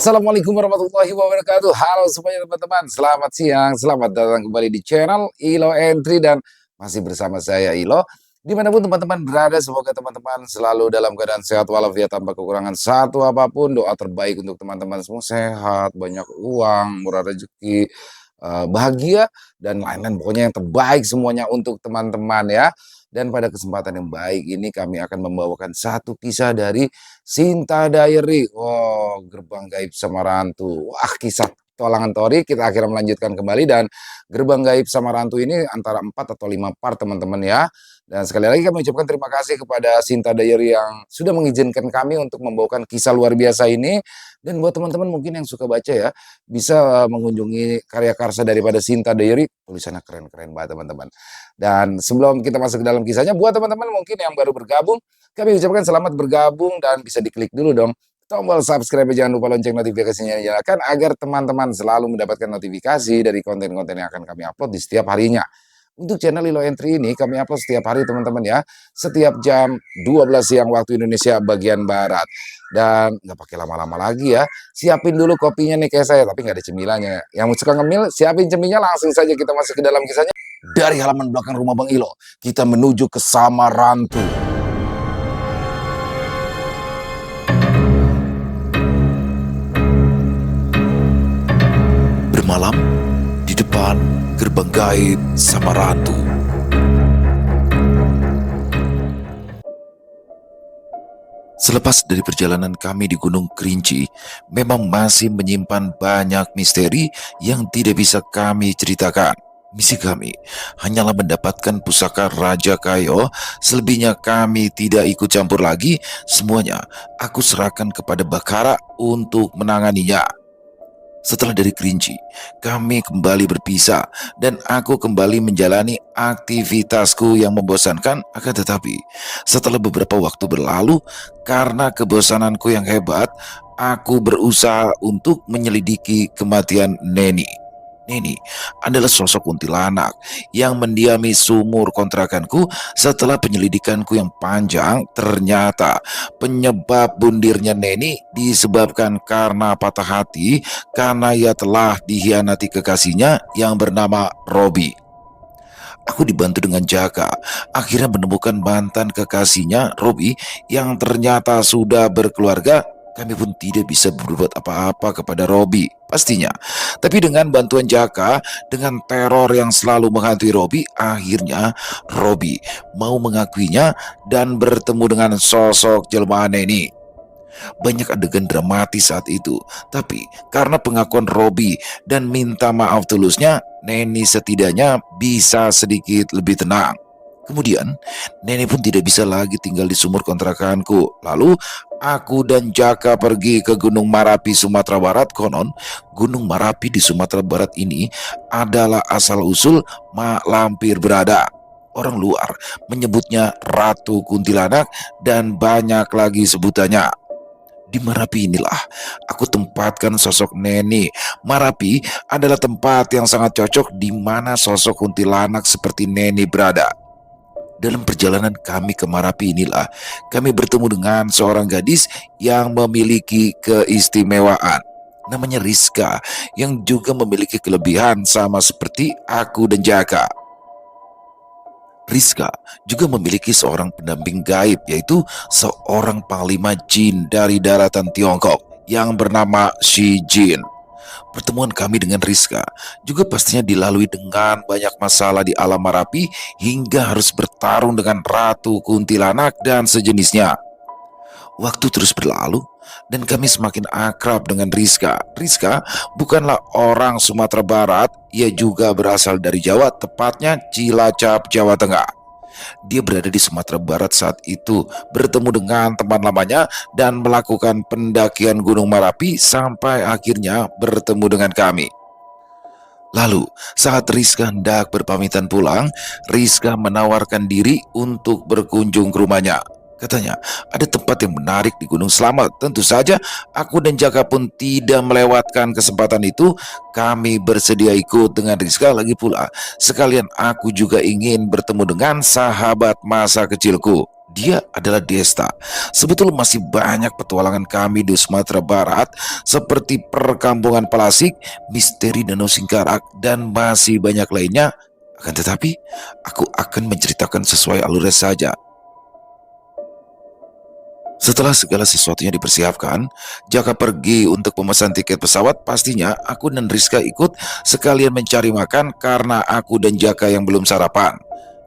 Assalamualaikum warahmatullahi wabarakatuh. Halo semuanya teman-teman, selamat siang, selamat datang kembali di channel Ilo Entry dan masih bersama saya Ilo. Dimanapun teman-teman berada, semoga teman-teman selalu dalam keadaan sehat walafiat tanpa kekurangan satu apapun. Doa terbaik untuk teman-teman semua sehat, banyak uang, murah rezeki, bahagia dan lain-lain. Pokoknya yang terbaik semuanya untuk teman-teman ya. Dan pada kesempatan yang baik ini kami akan membawakan satu kisah dari Sinta Diary. Oh, Gerbang Gaib Samarantu. Wah, kisah Tualangan Tori kita akhirnya melanjutkan kembali dan Gerbang Gaib Samarantu ini antara 4 atau 5 part teman-teman ya. Dan sekali lagi kami ucapkan terima kasih kepada Sinta Diary yang sudah mengizinkan kami untuk membawakan kisah luar biasa ini. Dan buat teman-teman mungkin yang suka baca ya, bisa mengunjungi karya karsa daripada Sinta Diary. Tulisannya keren-keren banget teman-teman. Dan sebelum kita masuk ke dalam kisahnya, buat teman-teman mungkin yang baru bergabung, kami ucapkan selamat bergabung dan bisa diklik dulu dong tombol subscribe, jangan lupa lonceng notifikasinya dinyalakan agar teman-teman selalu mendapatkan notifikasi dari konten-konten yang akan kami upload di setiap harinya. Untuk channel Ilo Entry ini kami upload setiap hari teman-teman ya, setiap jam 12 siang waktu Indonesia bagian Barat. Dan nggak pakai lama-lama lagi ya, siapin dulu kopinya nih kayak saya, tapi nggak ada cemilannya. Yang suka ngemil, siapin cemilannya, langsung saja kita masuk ke dalam kisahnya. Dari halaman belakang rumah Bang Ilo, kita menuju ke Samarantu. Bermalam di depan Gerbang Gaib Samarantu. Selepas dari perjalanan kami di Gunung Kerinci, memang masih menyimpan banyak misteri yang tidak bisa kami ceritakan. Misi kami hanyalah mendapatkan pusaka Raja Kayo, selebihnya kami tidak ikut campur lagi, semuanya aku serahkan kepada Bakara untuk menanganinya. Setelah dari Kerinci, kami kembali berpisah dan aku kembali menjalani aktivitasku yang membosankan. Akan tetapi, setelah beberapa waktu berlalu, karena kebosananku yang hebat, aku berusaha untuk menyelidiki kematian Neni. Neni adalah sosok kuntilanak yang mendiami sumur kontrakanku. Setelah penyelidikanku yang panjang, ternyata penyebab bundirnya Neni disebabkan karena patah hati karena ia telah dikhianati kekasihnya yang bernama Robi. Aku dibantu dengan Jaka, akhirnya menemukan mantan kekasihnya Robi yang ternyata sudah berkeluarga. Kami pun tidak bisa berbuat apa-apa kepada Robi, pastinya. Tapi dengan bantuan Jaka, dengan teror yang selalu menghantui Robi, akhirnya Robi mau mengakuinya dan bertemu dengan sosok jelmaan Neni. Banyak adegan dramatis saat itu, tapi karena pengakuan Robi dan minta maaf tulusnya, Neni setidaknya bisa sedikit lebih tenang. Kemudian, Neni pun tidak bisa lagi tinggal di sumur kontrakanku. Lalu, aku dan Jaka pergi ke Gunung Marapi, Sumatera Barat. Konon, Gunung Marapi di Sumatera Barat ini adalah asal-usul Mak Lampir berada. Orang luar menyebutnya Ratu Kuntilanak dan banyak lagi sebutannya. Di Marapi inilah aku tempatkan sosok Neni. Marapi adalah tempat yang sangat cocok di mana sosok kuntilanak seperti Neni berada. Dalam perjalanan kami ke Marapi inilah kami bertemu dengan seorang gadis yang memiliki keistimewaan. Namanya Rizka, yang juga memiliki kelebihan sama seperti aku dan Jaka. Rizka juga memiliki seorang pendamping gaib, yaitu seorang panglima jin dari daratan Tiongkok yang bernama Shi Jin. Pertemuan kami dengan Rizka juga pastinya dilalui dengan banyak masalah di alam Marapi hingga harus bertarung dengan Ratu Kuntilanak dan sejenisnya. Waktu terus berlalu dan kami semakin akrab dengan Rizka. Rizka bukanlah orang Sumatera Barat, ia juga berasal dari Jawa, tepatnya Cilacap, Jawa Tengah. Dia berada di Sumatera Barat saat itu, bertemu dengan teman lamanya dan melakukan pendakian Gunung Marapi sampai akhirnya bertemu dengan kami. Lalu, saat Rizka hendak berpamitan pulang, Rizka menawarkan diri untuk berkunjung ke rumahnya. Katanya, ada tempat yang menarik di Gunung Selamat. Tentu saja, aku dan Jaka pun tidak melewatkan kesempatan itu. Kami bersedia ikut dengan Rizka. Lagi pula, sekalian aku juga ingin bertemu dengan sahabat masa kecilku. dia adalah Desta. Sebetulnya masih banyak petualangan kami di Sumatera Barat seperti perkampungan Palasik, misteri Danau Singkarak, dan masih banyak lainnya. Akan tetapi, aku akan menceritakan sesuai alurnya saja. Setelah segala sesuatunya dipersiapkan, Jaka pergi untuk memesan tiket pesawat. Pastinya aku dan Rizka ikut sekalian mencari makan karena aku dan Jaka yang belum sarapan.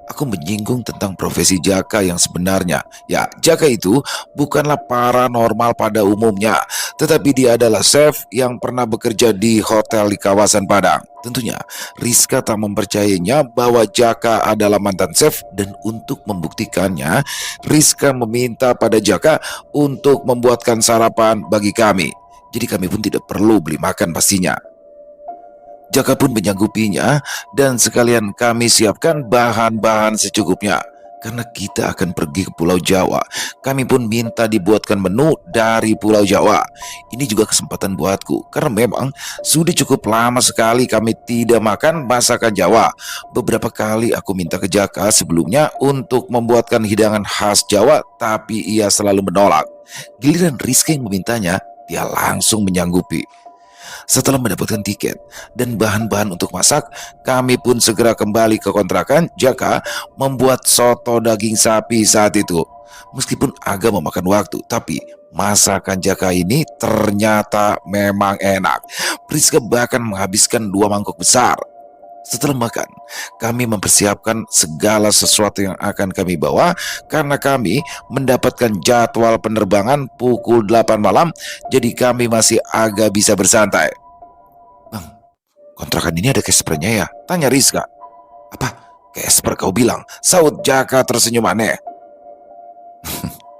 Aku menyinggung tentang profesi Jaka yang sebenarnya. Ya, Jaka itu bukanlah paranormal pada umumnya, tetapi dia adalah chef yang pernah bekerja di hotel di kawasan Padang. Tentunya, Rizka tak mempercayainya bahwa Jaka adalah mantan chef, dan untuk membuktikannya, Rizka meminta pada Jaka untuk membuatkan sarapan bagi kami. Jadi kami pun tidak perlu beli makan pastinya. Jaka pun menyanggupinya dan sekalian kami siapkan bahan-bahan secukupnya. Karena kita akan pergi ke Pulau Jawa, kami pun minta dibuatkan menu dari Pulau Jawa. Ini juga kesempatan buatku, karena memang sudah cukup lama sekali kami tidak makan masakan Jawa. Beberapa kali aku minta ke Jaka sebelumnya untuk membuatkan hidangan khas Jawa, tapi ia selalu menolak. Giliran Rizky yang memintanya, dia langsung menyanggupi. Setelah mendapatkan tiket dan bahan-bahan untuk masak, kami pun segera kembali ke kontrakan. Jaka membuat soto daging sapi saat itu. Meskipun agak memakan waktu, tapi masakan Jaka ini ternyata memang enak. Priska bahkan menghabiskan 2 mangkok besar. Setelah makan, kami mempersiapkan segala sesuatu yang akan kami bawa karena kami mendapatkan jadwal penerbangan pukul 8 malam, jadi kami masih agak bisa bersantai. Bang, kontrakan ini ada caspernya ya? Tanya Rizka. Apa? Casper kau bilang? Saud Jaka tersenyum aneh.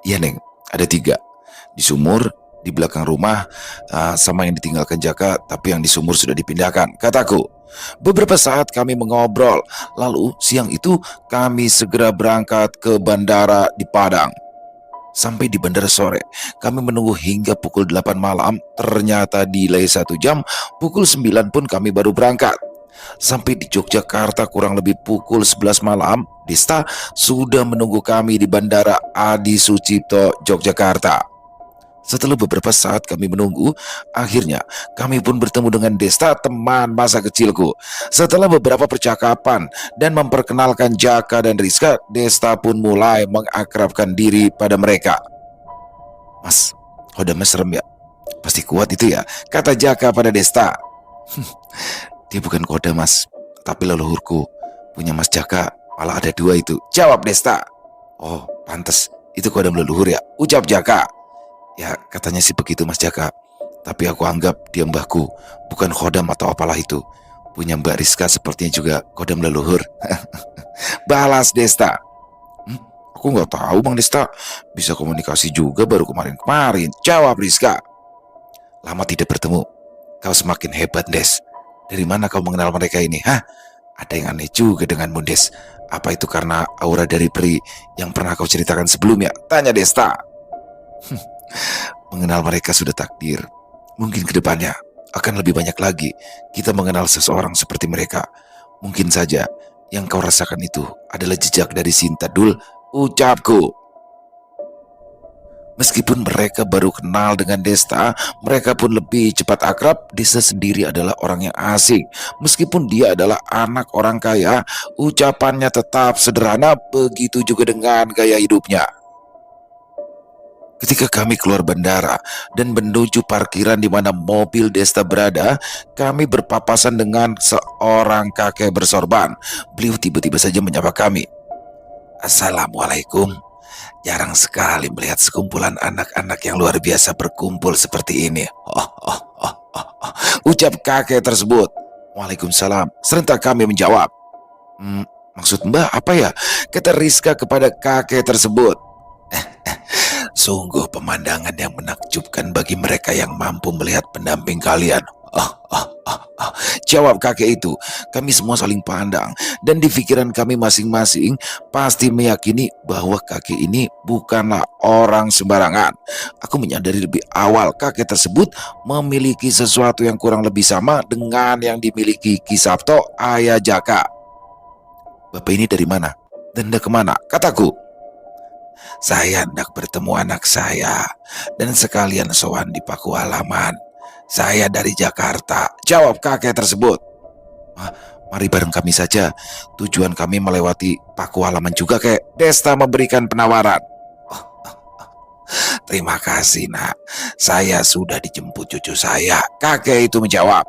Iya Neng, ada 3. Di sumur, di belakang rumah, sama yang ditinggalkan Jaka, tapi yang di sumur sudah dipindahkan, kataku. Beberapa saat kami mengobrol, lalu siang itu kami segera berangkat ke bandara di Padang. Sampai di bandara sore, kami menunggu hingga pukul 8 malam, ternyata delay 1 jam, pukul 9 pun kami baru berangkat. Sampai di Yogyakarta kurang lebih pukul 11 malam, Desta sudah menunggu kami di Bandara Adi Sucipto, Yogyakarta. Setelah beberapa saat kami menunggu, akhirnya kami pun bertemu dengan Desta, teman masa kecilku. Setelah beberapa percakapan dan memperkenalkan Jaka dan Rizka, Desta pun mulai mengakrabkan diri pada mereka. Mas, hodamnya serem ya? Pasti kuat itu ya, kata Jaka pada Desta. Dia bukan kodam mas, tapi leluhurku. Punya Mas Jaka malah ada 2 itu, jawab Desta. Oh, pantes, itu kodam leluhur ya, ucap Jaka. Ya katanya sih begitu Mas Jaka, tapi aku anggap dia mbahku, bukan khodam atau apalah itu. Punya Mbak Rizka sepertinya juga khodam leluhur. Balas Desta. Aku nggak tahu Bang Desta, bisa komunikasi juga baru kemarin-kemarin, jawab Rizka. Lama tidak bertemu, kau semakin hebat Des. Dari mana kau mengenal mereka ini? Hah? Ada yang aneh juga denganmu Des. Apa itu karena aura dari peri yang pernah kau ceritakan sebelumnya? Tanya Desta. Mengenal mereka sudah takdir. Mungkin kedepannya akan lebih banyak lagi kita mengenal seseorang seperti mereka. Mungkin saja yang kau rasakan itu adalah jejak dari Sintadul, ucapku. Meskipun mereka baru kenal dengan Desta, mereka pun lebih cepat akrab. Desta sendiri adalah orang yang asing. Meskipun dia adalah anak orang kaya, ucapannya tetap sederhana, begitu juga dengan gaya hidupnya. Ketika kami keluar bandara dan menuju parkiran di mana mobil Desta berada, kami berpapasan dengan seorang kakek bersorban. Beliau tiba-tiba saja menyapa kami. Assalamualaikum. Jarang sekali melihat sekumpulan anak-anak yang luar biasa berkumpul seperti ini. Ucap kakek tersebut. Waalaikumsalam. Serentak kami menjawab. Maksud Mbah apa ya? Kata Rizka kepada kakek tersebut. Sungguh pemandangan yang menakjubkan bagi mereka yang mampu melihat pendamping kalian. Jawab kakek itu. Kami semua saling pandang, dan di pikiran kami masing-masing pasti meyakini bahwa kakek ini bukanlah orang sembarangan. Aku menyadari lebih awal kakek tersebut memiliki sesuatu yang kurang lebih sama dengan yang dimiliki Ki Sabto, ayah Jaka. Bapak ini dari mana? Dan hendak kemana? Kataku. Saya hendak bertemu anak saya dan sekalian sowan di Paku Halaman. Saya dari Jakarta, jawab kakek tersebut. "Ah, mari bareng kami saja. Tujuan kami melewati Paku Halaman juga, kek." Desta memberikan penawaran. "Oh, terima kasih, nak. Saya sudah dijemput cucu saya," kakek itu menjawab.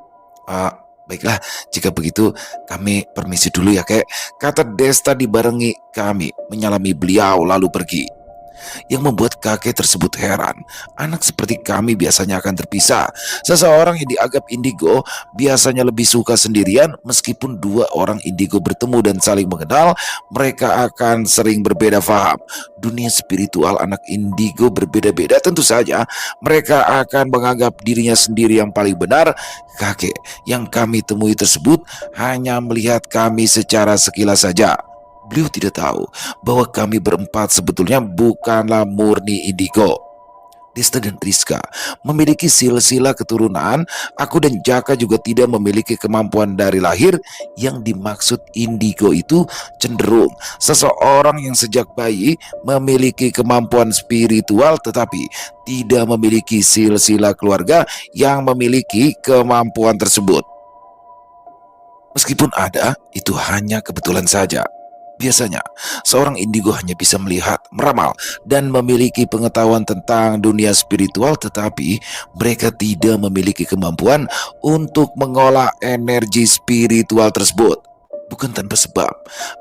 "Ah, baiklah, jika begitu kami permisi dulu ya, kek," kata Desta dibarengi kami menyalami beliau lalu pergi. Yang membuat kakek tersebut heran, anak seperti kami biasanya akan terpisah. Seseorang yang dianggap indigo biasanya lebih suka sendirian. Meskipun dua orang indigo bertemu dan saling mengenal, mereka akan sering berbeda paham. Dunia spiritual anak indigo berbeda-beda. Tentu saja mereka akan menganggap dirinya sendiri yang paling benar. Kakek yang kami temui tersebut hanya melihat kami secara sekilas saja. Beliau tidak tahu bahwa kami berempat sebetulnya bukanlah murni indigo. Desta dan Rizka memiliki silsilah keturunan. Aku dan Jaka juga tidak memiliki kemampuan dari lahir. Yang dimaksud indigo itu cenderung seseorang yang sejak bayi memiliki kemampuan spiritual tetapi tidak memiliki silsilah keluarga yang memiliki kemampuan tersebut. Meskipun ada, itu hanya kebetulan saja. Biasanya, seorang indigo hanya bisa melihat, meramal, dan memiliki pengetahuan tentang dunia spiritual, tetapi mereka tidak memiliki kemampuan untuk mengolah energi spiritual tersebut. Bukan tanpa sebab,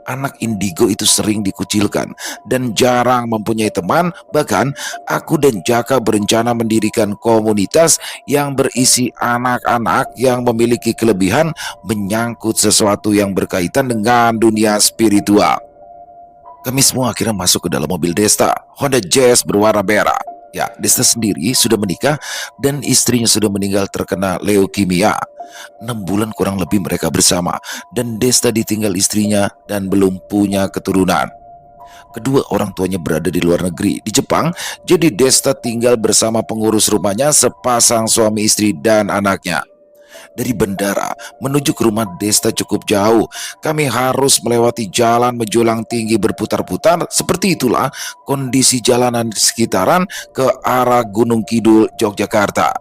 anak indigo itu sering dikucilkan dan jarang mempunyai teman. Bahkan, aku dan Jaka berencana mendirikan komunitas yang berisi anak-anak yang memiliki kelebihan menyangkut sesuatu yang berkaitan dengan dunia spiritual. Kami semua akhirnya masuk ke dalam mobil Desta, Honda Jazz berwarna merah. Ya, Desta sendiri sudah menikah dan istrinya sudah meninggal terkena leukemia. 6 bulan kurang lebih mereka bersama dan Desta ditinggal istrinya dan belum punya keturunan. Kedua orang tuanya berada di luar negeri, di Jepang, jadi Desta tinggal bersama pengurus rumahnya sepasang suami istri dan anaknya. Dari bandara menuju ke rumah Desta cukup jauh. Kami harus melewati jalan menjulang tinggi berputar-putar. Seperti itulah kondisi jalanan di sekitaran ke arah Gunung Kidul, Yogyakarta.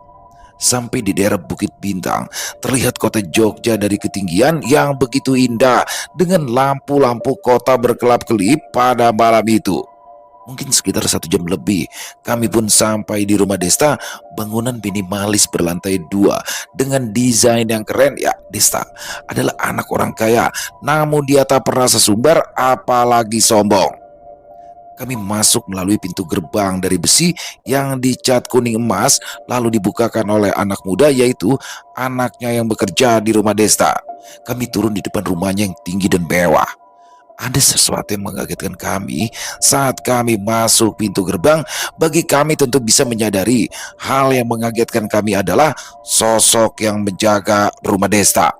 Sampai di daerah Bukit Bintang, terlihat kota Jogja dari ketinggian yang begitu indah dengan lampu-lampu kota berkelap-kelip pada malam itu. Mungkin sekitar 1 jam lebih, kami pun sampai di rumah Desta, bangunan minimalis berlantai 2 dengan desain yang keren. Ya, Desta adalah anak orang kaya, namun dia tak pernah sesumbar apalagi sombong. Kami masuk melalui pintu gerbang dari besi yang dicat kuning emas, lalu dibukakan oleh anak muda, yaitu anaknya yang bekerja di rumah Desta. Kami turun di depan rumahnya yang tinggi dan mewah. Ada sesuatu yang mengagetkan kami saat kami masuk pintu gerbang. Bagi kami tentu bisa menyadari hal yang mengagetkan kami adalah sosok yang menjaga rumah Desta.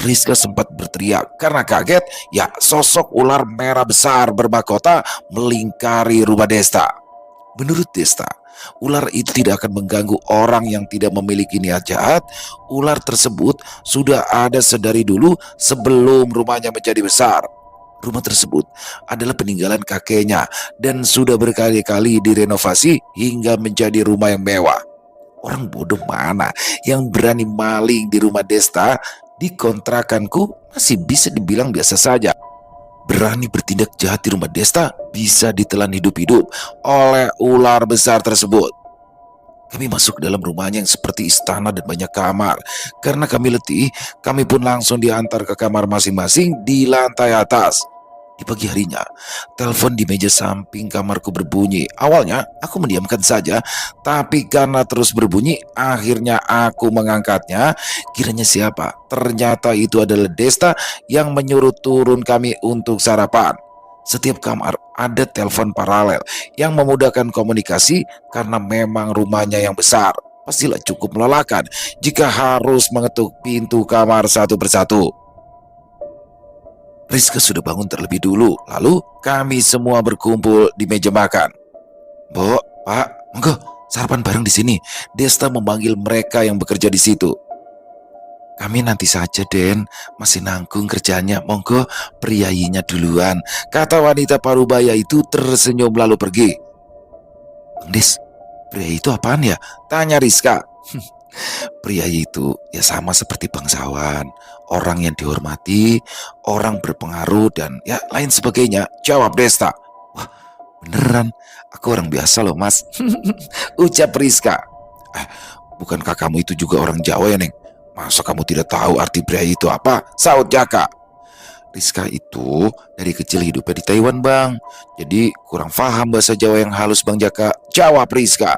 Rizka sempat berteriak karena kaget. Ya, sosok ular merah besar bermahkota melingkari rumah Desta. Menurut Desta, ular itu tidak akan mengganggu orang yang tidak memiliki niat jahat. Ular tersebut sudah ada sedari dulu sebelum rumahnya menjadi besar. Rumah tersebut adalah peninggalan kakeknya dan sudah berkali-kali direnovasi hingga menjadi rumah yang mewah. Orang bodoh mana yang berani maling di rumah Desta? Di kontrakanku masih bisa dibilang biasa saja. Berani bertindak jahat di rumah Desta bisa ditelan hidup-hidup oleh ular besar tersebut. Kami masuk ke dalam rumahnya yang seperti istana dan banyak kamar. Karena kami letih, kami pun langsung diantar ke kamar masing-masing di lantai atas. Di pagi harinya, telepon di meja samping kamarku berbunyi. Awalnya aku mendiamkan saja, tapi karena terus berbunyi, akhirnya aku mengangkatnya. Kiranya siapa? Ternyata itu adalah Desta yang menyuruh turun kami untuk sarapan. Setiap kamar ada telepon paralel yang memudahkan komunikasi karena memang rumahnya yang besar. Pastilah cukup melelahkan jika harus mengetuk pintu kamar satu persatu. Rizka sudah bangun terlebih dulu, lalu kami semua berkumpul di meja makan. "Mbok, Pak, monggo sarapan bareng di sini." Desta memanggil mereka yang bekerja di situ. "Kami nanti saja, Den. Masih nanggung kerjanya. Monggo, priayinya duluan," kata wanita parubaya itu tersenyum lalu pergi. Bang Des, pria itu apaan ya? Tanya Rizka. Pria itu ya sama seperti bangsawan, orang yang dihormati, orang berpengaruh dan ya lain sebagainya. Jawab Desta. Wah, beneran, aku orang biasa loh mas. Ucap Rizka. Eh, bukankah kamu itu juga orang Jawa ya Neng? Masa kamu tidak tahu arti pria itu apa? Saut Jaka. Rizka itu dari kecil hidupnya di Taiwan bang. Jadi kurang paham bahasa Jawa yang halus bang Jaka. Jawab Rizka.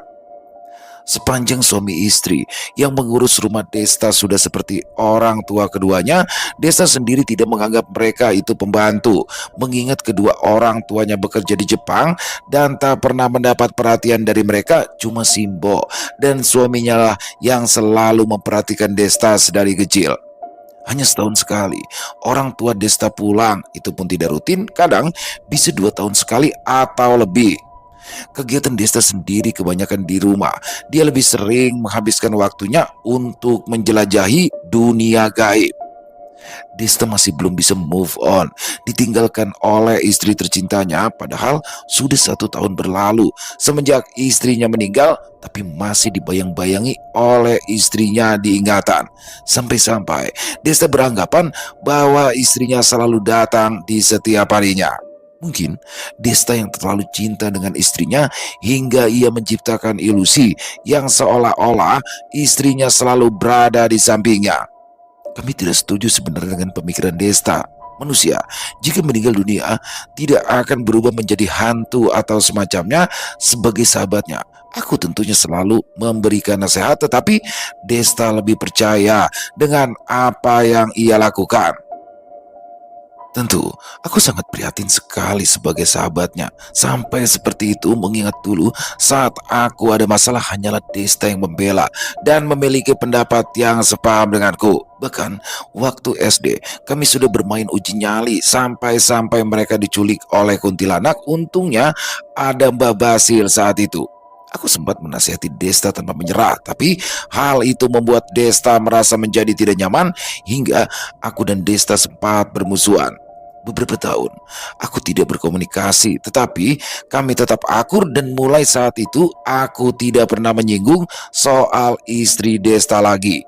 Sepanjang suami istri yang mengurus rumah Desta sudah seperti orang tua keduanya, Desta sendiri tidak menganggap mereka itu pembantu, mengingat kedua orang tuanya bekerja di Jepang dan tak pernah mendapat perhatian dari mereka, cuma Simbo dan suaminya lah yang selalu memperhatikan Desta sedari kecil. Hanya setahun sekali orang tua Desta pulang, itu pun tidak rutin, kadang bisa 2 tahun sekali atau lebih. Kegiatan Desta sendiri kebanyakan di rumah. Dia lebih sering menghabiskan waktunya untuk menjelajahi dunia gaib. Desta masih belum bisa move on, ditinggalkan oleh istri tercintanya, padahal sudah 1 tahun berlalu semenjak istrinya meninggal, tapi masih dibayang-bayangi oleh istrinya di ingatan. Sampai-sampai Desta beranggapan bahwa istrinya selalu datang di setiap harinya. Mungkin Desta yang terlalu cinta dengan istrinya hingga ia menciptakan ilusi yang seolah-olah istrinya selalu berada di sampingnya. Kami tidak setuju sebenarnya dengan pemikiran Desta. Manusia jika meninggal dunia tidak akan berubah menjadi hantu atau semacamnya. Sebagai sahabatnya, aku tentunya selalu memberikan nasihat, tetapi Desta lebih percaya dengan apa yang ia lakukan. Tentu, aku sangat prihatin sekali sebagai sahabatnya. Sampai seperti itu, mengingat dulu saat aku ada masalah hanyalah Desta yang membela dan memiliki pendapat yang sepaham denganku. Bahkan waktu SD kami sudah bermain uji nyali sampai-sampai mereka diculik oleh kuntilanak. Untungnya ada Mbak Basil saat itu. Aku sempat menasihati Desta tanpa menyerah, tapi hal itu membuat Desta merasa menjadi tidak nyaman hingga aku dan Desta sempat bermusuhan. Beberapa tahun aku tidak berkomunikasi, tetapi kami tetap akur dan mulai saat itu aku tidak pernah menyinggung soal istri Desta lagi.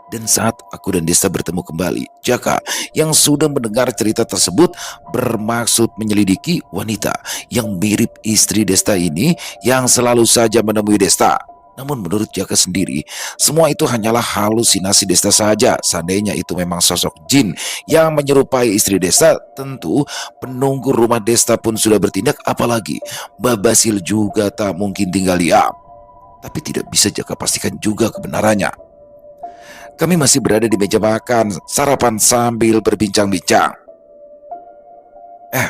Dan saat aku dan Desta bertemu kembali, Jaka yang sudah mendengar cerita tersebut bermaksud menyelidiki wanita yang mirip istri Desta ini yang selalu saja menemui Desta. Namun menurut Jaka sendiri, semua itu hanyalah halusinasi Desta saja. Seandainya itu memang sosok jin yang menyerupai istri Desta, tentu penunggu rumah Desta pun sudah bertindak, apalagi Mbak Basil juga tak mungkin tinggal diam. Tapi tidak bisa Jaka pastikan juga kebenarannya. Kami masih berada di meja makan, sarapan sambil berbincang-bincang.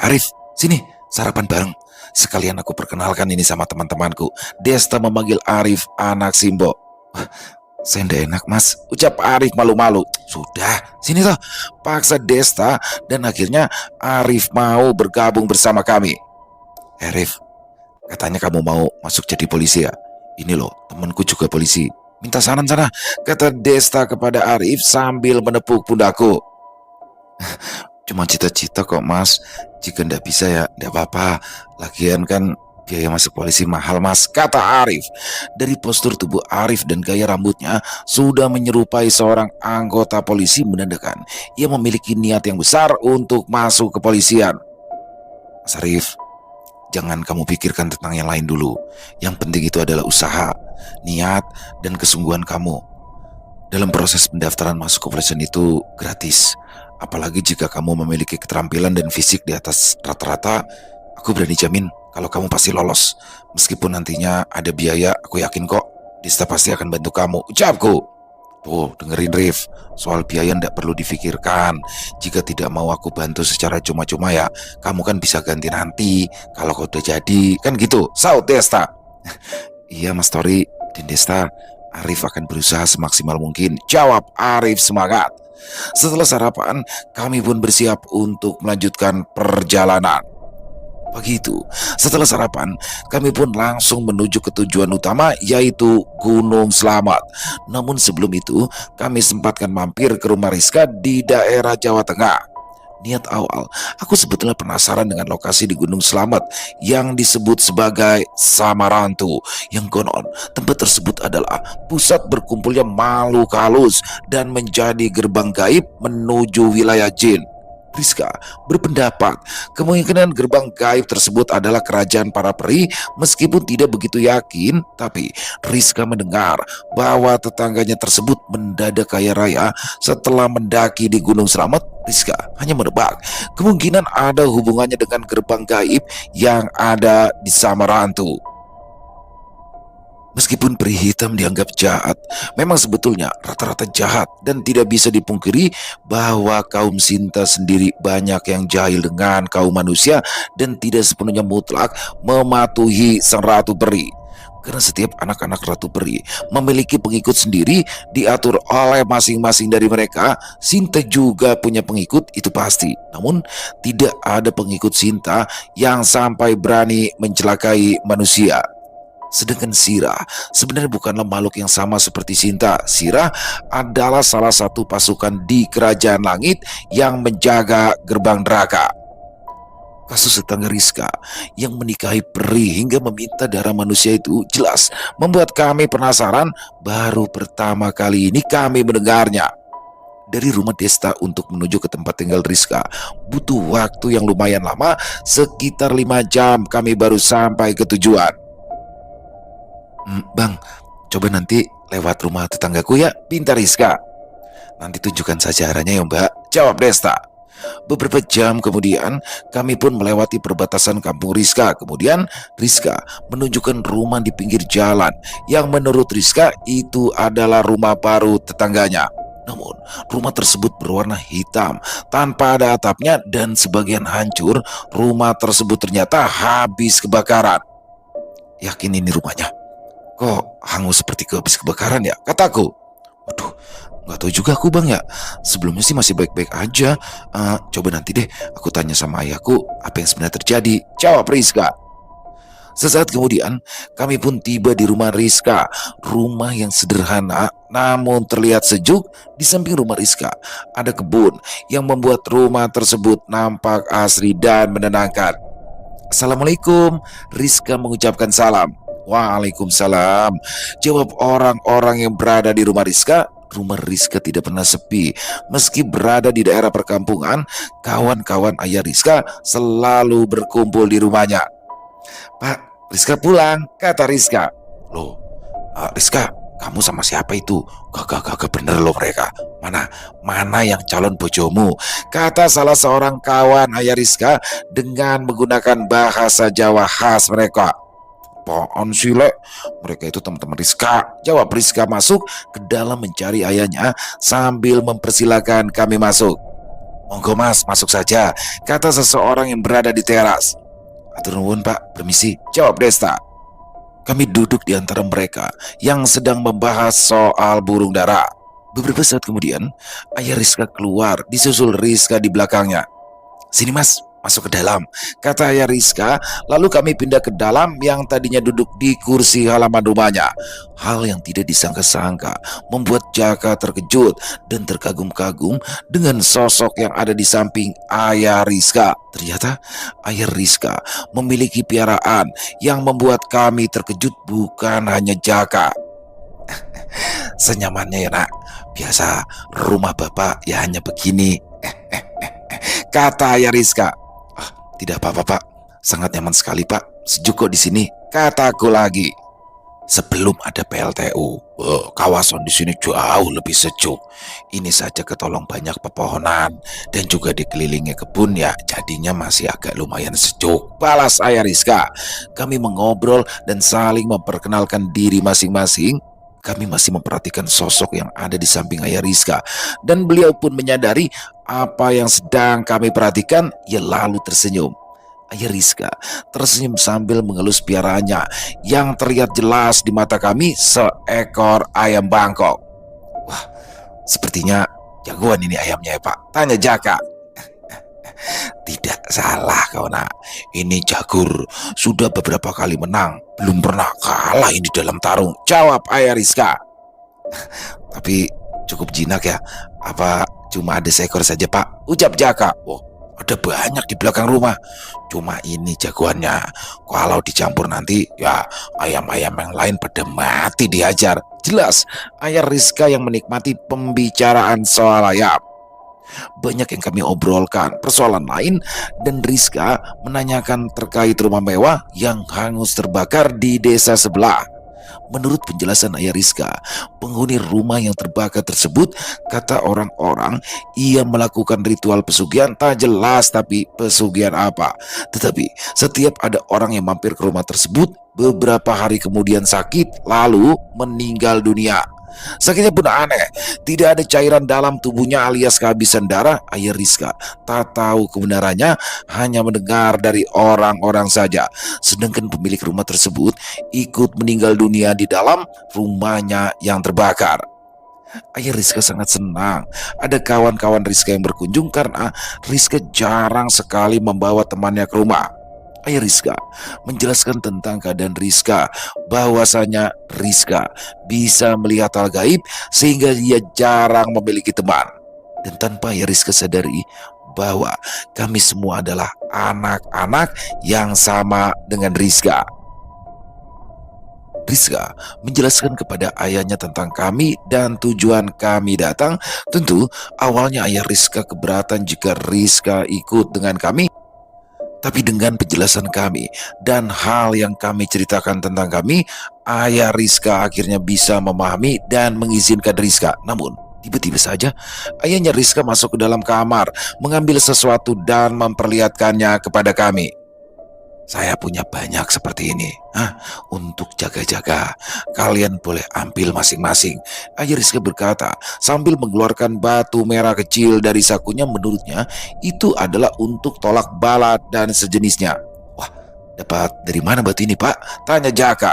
Arif, sini, sarapan bareng. Sekalian aku perkenalkan ini sama teman-temanku. Desta memanggil Arif anak Simbo. Saya tidak enak mas, ucap Arif malu-malu. Sudah, sini toh, paksa Desta dan akhirnya Arif mau bergabung bersama kami. Arif, katanya kamu mau masuk jadi polisi ya? Ini loh, temanku juga polisi. Minta saran sana, kata Desta kepada Arif sambil menepuk pundakku. Cuma cita-cita kok mas, jika ndak bisa ya ndak apa-apa. Lagian kan biaya masuk polisi mahal mas, kata Arif. Dari postur tubuh Arif dan gaya rambutnya sudah menyerupai seorang anggota polisi, menandakan ia memiliki niat yang besar untuk masuk kepolisian. Mas Arif, jangan kamu pikirkan tentang yang lain dulu. Yang penting itu adalah usaha, niat, dan kesungguhan kamu. Dalam proses pendaftaran masuk kepolisian itu gratis. Apalagi jika kamu memiliki keterampilan dan fisik di atas rata-rata, aku berani jamin kalau kamu pasti lolos. Meskipun nantinya ada biaya, aku yakin kok Desta pasti akan bantu kamu, ucapku. Tuh, dengerin Rif, soal biaya ndak perlu difikirkan. Jika tidak mau aku bantu secara cuma-cuma ya, kamu kan bisa ganti nanti kalau kau udah jadi, kan gitu, saut Desta. Iya Mas Tori dan Desta, Arif akan berusaha semaksimal mungkin, jawab Arif semangat. Setelah sarapan, kami pun bersiap untuk melanjutkan perjalanan. Pagi itu, setelah sarapan, kami pun langsung menuju ke tujuan utama, yaitu Gunung Slamet. Namun sebelum itu, kami sempatkan mampir ke rumah Rizka di daerah Jawa Tengah. Niat awal, aku sebetulnya penasaran dengan lokasi di Gunung Slamet yang disebut sebagai Samarantu. Yang konon, tempat tersebut adalah pusat berkumpulnya makhluk halus dan menjadi gerbang gaib menuju wilayah jin. Rizka berpendapat kemungkinan gerbang gaib tersebut adalah kerajaan para peri. Meskipun tidak begitu yakin, tapi Rizka mendengar bahwa tetangganya tersebut mendadak kaya raya setelah mendaki di Gunung Slamet. Rizka hanya menebak kemungkinan ada hubungannya dengan gerbang gaib yang ada di Samarantu. Meskipun peri hitam dianggap jahat, memang sebetulnya rata-rata jahat dan tidak bisa dipungkiri bahwa kaum Sinta sendiri banyak yang jahil dengan kaum manusia dan tidak sepenuhnya mutlak mematuhi sang ratu peri. Karena setiap anak-anak ratu peri memiliki pengikut sendiri diatur oleh masing-masing dari mereka. Sinta juga punya pengikut, itu pasti. Namun tidak ada pengikut Sinta yang sampai berani mencelakai manusia. Sedangkan Sirah sebenarnya bukanlah makhluk yang sama seperti Sinta. Sirah adalah salah satu pasukan di kerajaan langit yang menjaga gerbang neraka. Kasus tetangga Rizka yang menikahi peri hingga meminta darah manusia itu jelas membuat kami penasaran. Baru pertama kali ini kami mendengarnya. Dari rumah Desta untuk menuju ke tempat tinggal Rizka butuh waktu yang lumayan lama, sekitar 5 jam kami baru sampai ke tujuan. Bang, coba nanti lewat rumah tetanggaku ya, pinta Rizka. Nanti tunjukkan saja arahnya ya Mbak, jawab Desta. Beberapa jam kemudian kami pun melewati perbatasan kampung Rizka. Kemudian Rizka menunjukkan rumah di pinggir jalan yang menurut Rizka itu adalah rumah baru tetangganya. Namun rumah tersebut berwarna hitam tanpa ada atapnya dan sebagian hancur. Rumah tersebut ternyata habis kebakaran. Yakin ini rumahnya? Kok hangus seperti habis kebakaran ya? Kataku. Waduh, nggak tahu juga aku bang ya. Sebelumnya sih masih baik-baik aja. Coba nanti deh aku tanya sama ayahku apa yang sebenarnya terjadi, jawab Rizka. Sesaat kemudian kami pun tiba di rumah Rizka. Rumah yang sederhana namun terlihat sejuk. Di samping rumah Rizka ada kebun yang membuat rumah tersebut nampak asri dan menenangkan. Assalamualaikum, Rizka mengucapkan salam. Waalaikumsalam, jawab orang-orang yang berada di rumah Rizka. Rumah Rizka tidak pernah sepi. Meski berada di daerah perkampungan, kawan-kawan ayah Rizka selalu berkumpul di rumahnya. Pak, Rizka pulang, kata Rizka. Loh, Rizka, kamu sama siapa itu? Gak bener loh mereka. Mana yang calon bojomu? Kata salah seorang kawan ayah Rizka dengan menggunakan bahasa Jawa khas mereka. Apaan sih Lek? Mereka itu teman-teman Rizka, jawab Rizka masuk ke dalam mencari ayahnya sambil mempersilahkan kami masuk. Monggo mas, masuk saja, kata seseorang yang berada di teras. Atur nuwun pak, permisi, jawab Desta. Kami duduk di antara mereka yang sedang membahas soal burung dara. Beberapa saat kemudian, ayah Rizka keluar, disusul Rizka di belakangnya. Sini mas, masuk ke dalam, kata ayah Rizka. Lalu kami pindah ke dalam yang tadinya duduk di kursi halaman rumahnya. Hal yang tidak disangka-sangka membuat Jaka terkejut dan terkagum-kagum dengan sosok yang ada di samping ayah Rizka. Ternyata ayah Rizka memiliki piaraan yang membuat kami terkejut, bukan hanya Jaka. Senyamannya ya nak, biasa rumah bapak ya hanya begini, kata ayah Rizka. Tidak apa-apa pak, sangat nyaman sekali pak, sejuk kok di sini, kataku lagi. Sebelum ada PLTU, kawasan di sini jauh lebih sejuk. Ini saja ketolong banyak pepohonan dan juga dikelilingi kebun ya, jadinya masih agak lumayan sejuk, balas ayah Rizka. Kami mengobrol dan saling memperkenalkan diri masing-masing. Kami masih memperhatikan sosok yang ada di samping ayah Rizka, dan beliau pun menyadari apa yang sedang kami perhatikan. Ia lalu tersenyum. Ayah Rizka tersenyum sambil mengelus piaranya yang terlihat jelas di mata kami, seekor ayam Bangkok. Wah, sepertinya jagoan ini ayamnya ya pak, tanya Jaka. Tidak salah kau nak, ini jagur, sudah beberapa kali menang, belum pernah kalah ini dalam tarung, jawab ayah Rizka. Tapi cukup jinak ya, apa cuma ada seekor saja pak, ucap Jaka. Oh Ada banyak di belakang rumah. Cuma ini jagoannya. Kalau dicampur nanti, ya ayam-ayam yang lain pada mati dihajar. Jelas, ayah Rizka yang menikmati pembicaraan soal ayam. Banyak yang kami obrolkan persoalan lain dan Rizka menanyakan terkait rumah mewah yang hangus terbakar di desa sebelah. Menurut penjelasan ayah Rizka, penghuni rumah yang terbakar tersebut, kata orang-orang, ia melakukan ritual pesugihan tak jelas tapi pesugihan apa. Tetapi setiap ada orang yang mampir ke rumah tersebut, beberapa hari kemudian sakit lalu meninggal dunia. Sakitnya pun aneh, tidak ada cairan dalam tubuhnya alias kehabisan darah. Ayah Rizka tak tahu kebenarannya, hanya mendengar dari orang-orang saja. Sedangkan pemilik rumah tersebut ikut meninggal dunia di dalam rumahnya yang terbakar. Ayah Rizka sangat senang ada kawan-kawan Rizka yang berkunjung karena Rizka jarang sekali membawa temannya ke rumah. Ayah Rizka menjelaskan tentang keadaan Rizka, bahwasanya Rizka bisa melihat hal gaib sehingga ia jarang memiliki teman. Dan tanpa Ayah Rizka sadari bahwa kami semua adalah anak-anak yang sama dengan Rizka. Rizka menjelaskan kepada ayahnya tentang kami dan tujuan kami datang. Tentu awalnya ayah Rizka keberatan jika Rizka ikut dengan kami. Tapi dengan penjelasan kami dan hal yang kami ceritakan tentang kami, ayah Rizka akhirnya bisa memahami dan mengizinkan Rizka. Namun, tiba-tiba saja ayahnya Rizka masuk ke dalam kamar, mengambil sesuatu dan memperlihatkannya kepada kami. Saya punya banyak seperti ini. Untuk jaga-jaga, kalian boleh ambil masing-masing. Ayah Rizka berkata sambil mengeluarkan batu merah kecil dari sakunya. Menurutnya itu adalah untuk tolak bala dan sejenisnya. Wah, dapat dari mana batu ini, Pak? Tanya Jaka.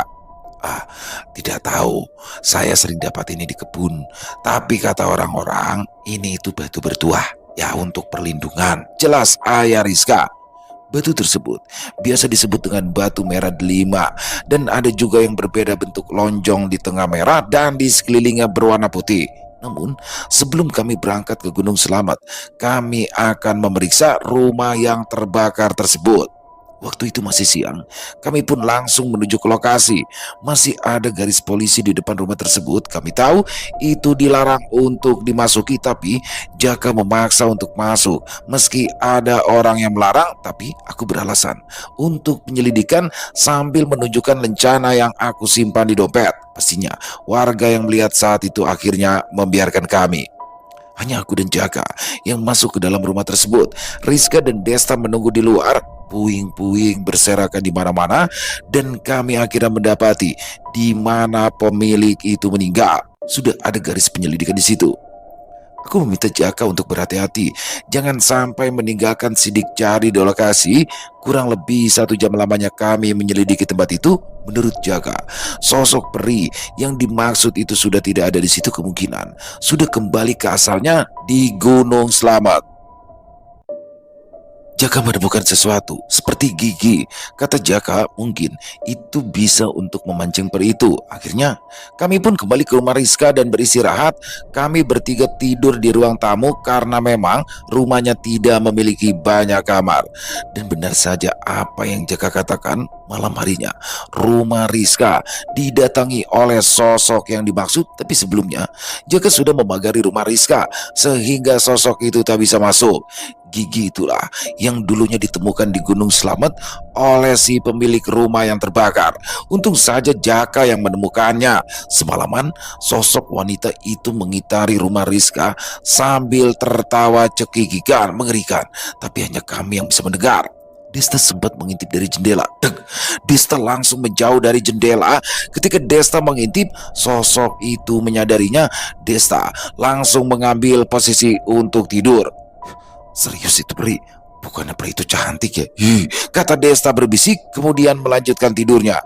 Tidak tahu. Saya sering dapat ini di kebun. Tapi kata orang-orang, ini itu batu bertuah. Ya, untuk perlindungan. Jelas Ayah Rizka. Batu tersebut biasa disebut dengan batu merah delima dan ada juga yang berbeda bentuk lonjong di tengah merah dan di sekelilingnya berwarna putih. Namun sebelum kami berangkat ke Gunung Selamat, kami akan memeriksa rumah yang terbakar tersebut. Waktu itu masih siang, kami pun langsung menuju ke lokasi. Masih ada garis polisi di depan rumah tersebut. Kami tahu itu dilarang untuk dimasuki, tapi Jaka memaksa untuk masuk. Meski ada orang yang melarang, tapi aku beralasan untuk penyelidikan sambil menunjukkan lencana yang aku simpan di dompet. Pastinya warga yang melihat saat itu akhirnya membiarkan kami. Hanya aku dan Jaka yang masuk ke dalam rumah tersebut. Rizka dan Desta menunggu di luar. Puing-puing berserakan di mana-mana dan kami akhirnya mendapati di mana pemilik itu meninggal. Sudah ada garis penyelidikan di situ. Aku meminta Jaka untuk berhati-hati, jangan sampai meninggalkan sidik jari di lokasi. Kurang lebih 1 jam lamanya kami menyelidiki tempat itu. Menurut Jaka, sosok peri yang dimaksud itu sudah tidak ada di situ, kemungkinan sudah kembali ke asalnya di Gunung Selamat. Jaka menemukan sesuatu seperti gigi. Kata Jaka mungkin itu bisa untuk memancing peri itu. Akhirnya kami pun kembali ke rumah Rizka dan beristirahat. Kami bertiga tidur di ruang tamu karena memang rumahnya tidak memiliki banyak kamar. Dan benar saja apa yang Jaka katakan, malam harinya rumah Rizka didatangi oleh sosok yang dimaksud. Tapi sebelumnya Jaka sudah memagari rumah Rizka sehingga sosok itu tak bisa masuk. Gigi itulah yang dulunya ditemukan di Gunung Selamat oleh si pemilik rumah yang terbakar. Untung saja Jaka yang menemukannya. Semalaman sosok wanita itu mengitari rumah Rizka sambil tertawa cekikikan mengerikan. Tapi hanya kami yang bisa mendengar. Desta sempat mengintip dari jendela. Desta langsung menjauh dari jendela. Ketika Desta mengintip, sosok itu menyadarinya. Desta langsung mengambil posisi untuk tidur. Serius itu peri? Bukannya peri itu cantik ya? Kata Desta berbisik kemudian melanjutkan tidurnya.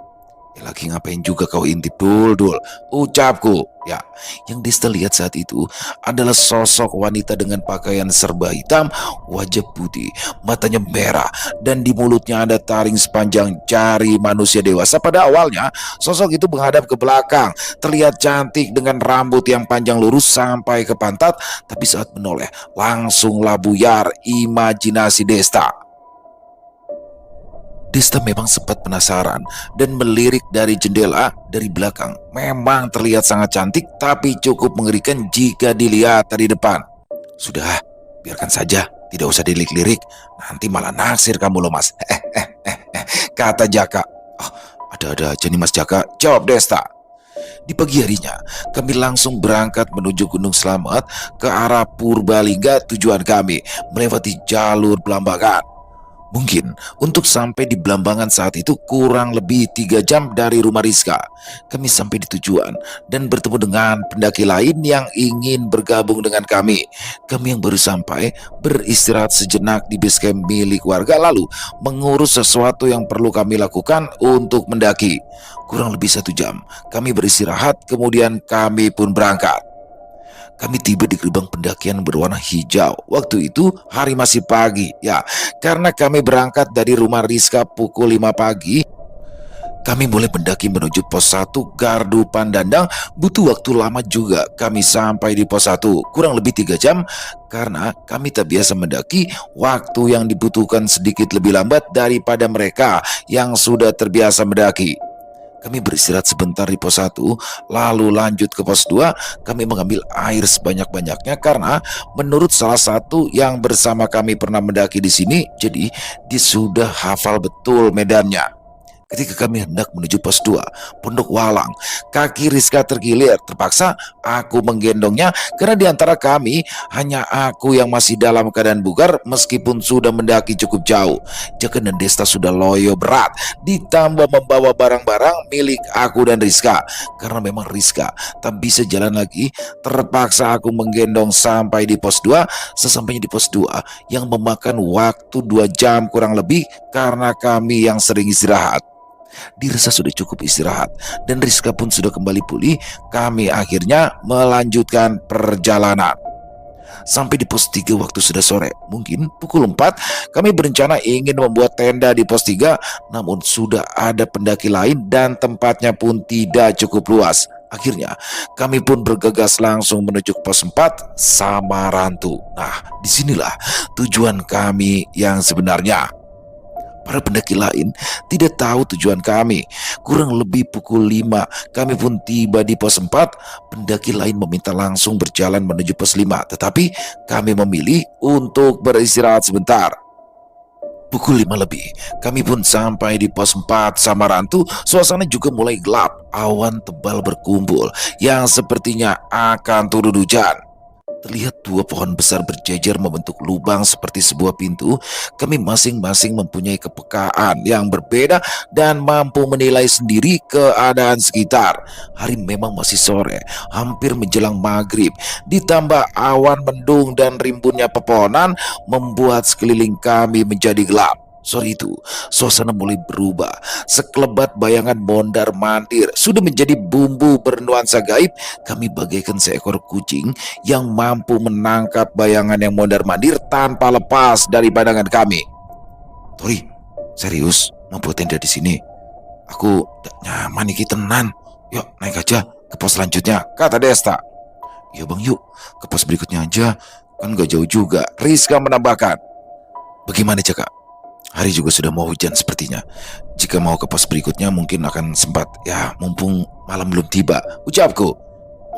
Lagi ngapain juga kau intip dul, ucapku. Ya, yang Desta lihat saat itu adalah sosok wanita dengan pakaian serba hitam, wajah putih, matanya merah, dan di mulutnya ada taring sepanjang jari manusia dewasa. Pada awalnya, sosok itu menghadap ke belakang, terlihat cantik dengan rambut yang panjang lurus sampai ke pantat, tapi saat menoleh, langsunglah buyar imajinasi Desta. Desta memang sempat penasaran dan melirik dari jendela dari belakang. Memang terlihat sangat cantik, tapi cukup mengerikan jika dilihat dari depan. Sudah, biarkan saja, tidak usah dilirik-lirik. Nanti malah naksir kamu loh mas. Kata Jaka. Oh, ada-ada aja nih mas Jaka, jawab Desta. Di pagi harinya, kami langsung berangkat menuju Gunung Slamet ke arah Purbalingga tujuan kami, melewati jalur Blambangan. Mungkin untuk sampai di Blambangan saat itu kurang lebih 3 jam dari rumah Rizka. Kami sampai di tujuan dan bertemu dengan pendaki lain yang ingin bergabung dengan kami. Kami yang baru sampai beristirahat sejenak di base camp milik warga, lalu mengurus sesuatu yang perlu kami lakukan untuk mendaki. Kurang lebih 1 jam kami beristirahat, kemudian kami pun berangkat. Kami tiba di gerbang pendakian berwarna hijau. Waktu itu hari masih pagi. Ya, karena kami berangkat dari rumah Rizka pukul 5 pagi, kami mulai mendaki menuju pos 1 Gardu Pandandang. Butuh waktu lama juga kami sampai di pos 1, kurang lebih 3 jam, karena kami tak biasa mendaki. Waktu yang dibutuhkan sedikit lebih lambat daripada mereka yang sudah terbiasa mendaki. Kami beristirahat sebentar di pos 1, lalu lanjut ke pos 2. Kami mengambil air sebanyak-banyaknya karena menurut salah satu yang bersama kami pernah mendaki di sini, jadi dia sudah hafal betul medannya. Ketika kami hendak menuju pos 2, Pondok Walang, kaki Rizka tergilir. Terpaksa aku menggendongnya karena di antara kami hanya aku yang masih dalam keadaan bugar meskipun sudah mendaki cukup jauh. Jaka dan Desta sudah loyo berat, ditambah membawa barang-barang milik aku dan Rizka. Karena memang Rizka tak bisa jalan lagi, terpaksa aku menggendong sampai di pos 2. Sesampainya di pos 2 yang memakan waktu 2 jam kurang lebih karena kami yang sering istirahat. Dirasa sudah cukup istirahat dan Rizka pun sudah kembali pulih, kami akhirnya melanjutkan perjalanan. Sampai di pos 3 waktu sudah sore, mungkin pukul 4, kami berencana ingin membuat tenda di pos 3, namun sudah ada pendaki lain dan tempatnya pun tidak cukup luas. Akhirnya kami pun bergegas langsung menuju ke pos 4 Samarantu. Nah, disinilah tujuan kami yang sebenarnya. Para pendaki lain tidak tahu tujuan kami. Kurang lebih pukul 5 kami pun tiba di pos 4. Pendaki lain meminta langsung berjalan menuju pos 5, tetapi kami memilih untuk beristirahat sebentar. Pukul 5 lebih kami pun sampai di pos 4 Samarantu. Suasana juga mulai gelap. Awan tebal berkumpul yang sepertinya akan turun hujan. Terlihat 2 pohon besar berjejer membentuk lubang seperti sebuah pintu. Kami masing-masing mempunyai kepekaan yang berbeda dan mampu menilai sendiri keadaan sekitar. Hari memang masih sore, hampir menjelang maghrib. Ditambah awan mendung dan rimbunnya pepohonan membuat sekeliling kami menjadi gelap. Sore itu, suasana mulai berubah. Sekelebat bayangan mondar-mandir sudah menjadi bumbu bernuansa gaib. Kami bagaikan seekor kucing yang mampu menangkap bayangan yang mondar-mandir tanpa lepas dari pandangan kami. Tori, serius mau buat tenda di sini? Aku tak nyaman iki tenan. Yuk naik aja ke pos selanjutnya, kata Desta. Iya bang, yuk ke pos berikutnya aja, kan gak jauh juga, Rizka menambahkan. Bagaimana Jaka? Hari juga sudah mau hujan sepertinya. Jika mau ke pos berikutnya mungkin akan sempat, ya mumpung malam belum tiba, ucapku.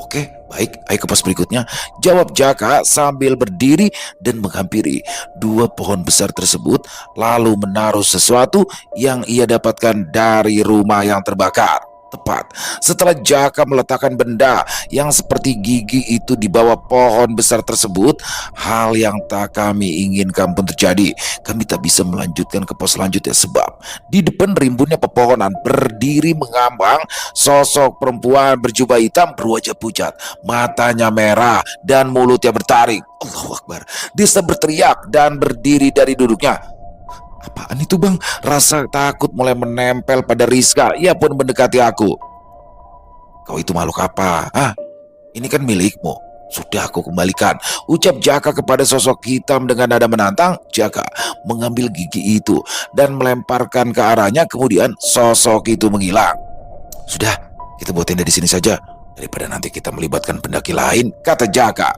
Oke, baik, ayo ke pos berikutnya, jawab Jaka sambil berdiri dan menghampiri 2 pohon besar tersebut, lalu menaruh sesuatu yang ia dapatkan dari rumah yang terbakar. Tepat setelah Jaka meletakkan benda yang seperti gigi itu di bawah pohon besar tersebut, hal yang tak kami inginkan pun terjadi. Kami tak bisa melanjutkan ke pos selanjutnya sebab di depan rimbunnya pepohonan berdiri mengambang sosok perempuan berjubah hitam berwajah pucat, matanya merah dan mulutnya bertaring. Allahu Akbar. Desta berteriak dan berdiri dari duduknya. Apaan itu bang? Rasa takut mulai menempel pada Rizka. Ia pun mendekati aku. Kau itu makhluk apa? Hah? Ini kan milikmu. Sudah aku kembalikan. Ucap Jaka kepada sosok hitam dengan nada menantang. Jaka mengambil gigi itu dan melemparkan ke arahnya. Kemudian sosok itu menghilang. Sudah, kita buat tenda di sini saja. Daripada nanti kita melibatkan pendaki lain, kata Jaka.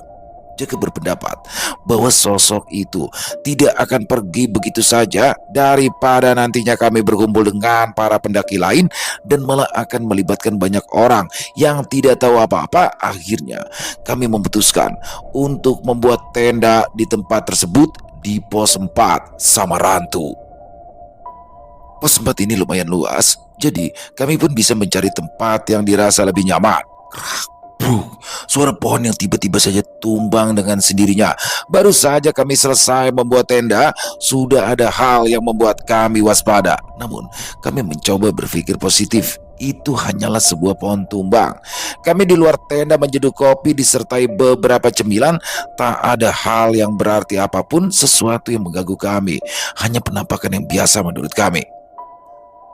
Jaka berpendapat bahwa sosok itu tidak akan pergi begitu saja daripada nantinya kami berkumpul dengan para pendaki lain dan malah akan melibatkan banyak orang yang tidak tahu apa-apa. Akhirnya kami memutuskan untuk membuat tenda di tempat tersebut di pos 4 Samarantu. Pos 4 ini lumayan luas, jadi kami pun bisa mencari tempat yang dirasa lebih nyaman. Bruk, suara pohon yang tiba-tiba saja tumbang dengan sendirinya. Baru saja kami selesai membuat tenda, sudah ada hal yang membuat kami waspada. Namun, kami mencoba berpikir positif. Itu hanyalah sebuah pohon tumbang. Kami di luar tenda menjeduh kopi disertai beberapa cemilan. Tak ada hal yang berarti apapun, sesuatu yang mengganggu kami. Hanya penampakan yang biasa menurut kami.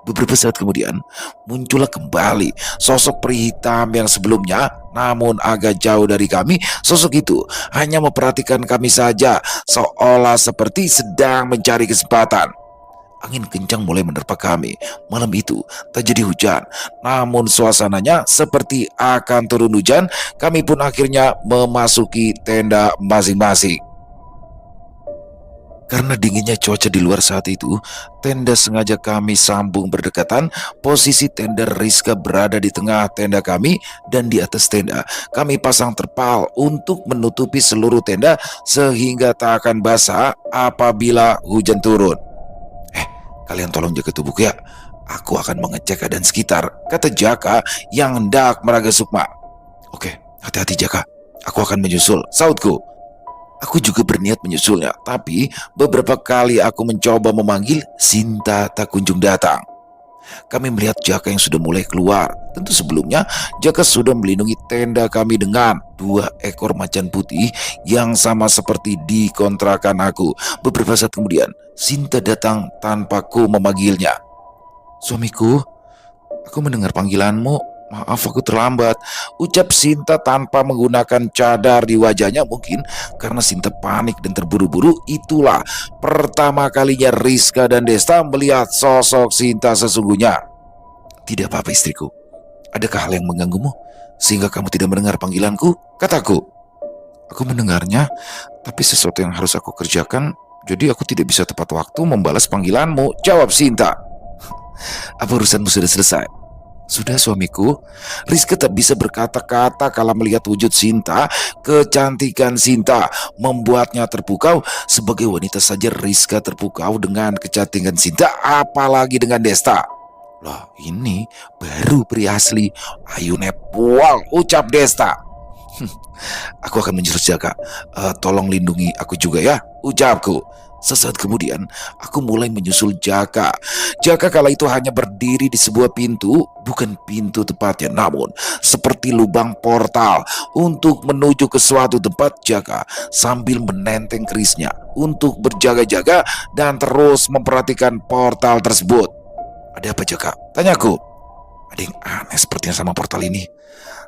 Beberapa saat kemudian, muncullah kembali sosok peri hitam yang sebelumnya, namun agak jauh dari kami. Sosok itu hanya memperhatikan kami saja, seolah seperti sedang mencari kesempatan. Angin kencang mulai menerpa kami. Malam itu tak jadi hujan, namun suasananya seperti akan turun hujan. Kami pun akhirnya memasuki tenda masing-masing. Karena dinginnya cuaca di luar saat itu, tenda sengaja kami sambung berdekatan. Posisi tenda Rizka berada di tengah tenda kami, dan di atas tenda kami pasang terpal untuk menutupi seluruh tenda sehingga tak akan basah apabila hujan turun. Kalian tolong jaga tubuhku ya. Aku akan mengecek keadaan sekitar, kata Jaka yang hendak meraga Sukma. Oke, hati-hati Jaka. Aku akan menyusul, sautku. Aku juga berniat menyusulnya, tapi beberapa kali aku mencoba memanggil, Sinta tak kunjung datang. Kami melihat Jaka yang sudah mulai keluar. Tentu sebelumnya Jaka sudah melindungi tenda kami dengan 2 ekor macan putih yang sama seperti di kontrakan aku. Beberapa saat kemudian Sinta datang tanpa ku memanggilnya. Suamiku, aku mendengar panggilanmu. Maaf aku terlambat, ucap Sinta tanpa menggunakan cadar di wajahnya. Mungkin karena Sinta panik dan terburu-buru, itulah pertama kalinya Rizka dan Desta melihat sosok Sinta sesungguhnya. Tidak apa-apa istriku, adakah hal yang mengganggumu sehingga kamu tidak mendengar panggilanku? Kataku. Aku mendengarnya, tapi sesuatu yang harus aku kerjakan, jadi aku tidak bisa tepat waktu membalas panggilanmu, jawab Sinta. Apa urusanmu sudah selesai? Sudah suamiku. Rizka tak bisa berkata-kata kala melihat wujud Sinta. Kecantikan Sinta membuatnya terpukau. Sebagai wanita saja Rizka terpukau dengan kecantikan Sinta, apalagi dengan Desta. Lah ini baru pria asli. Ayo nepal, ucap Desta. Aku akan menjurus Jaka. Tolong lindungi aku juga ya, ucapku. Sesaat kemudian, aku mulai menyusul Jaka. Jaka kala itu hanya berdiri di sebuah pintu, bukan pintu tepatnya, namun seperti lubang portal untuk menuju ke suatu tempat. Jaka sambil menenteng kerisnya untuk berjaga-jaga dan terus memperhatikan portal tersebut. Ada apa Jaka? Tanyaku. Ada yang aneh sepertinya sama portal ini.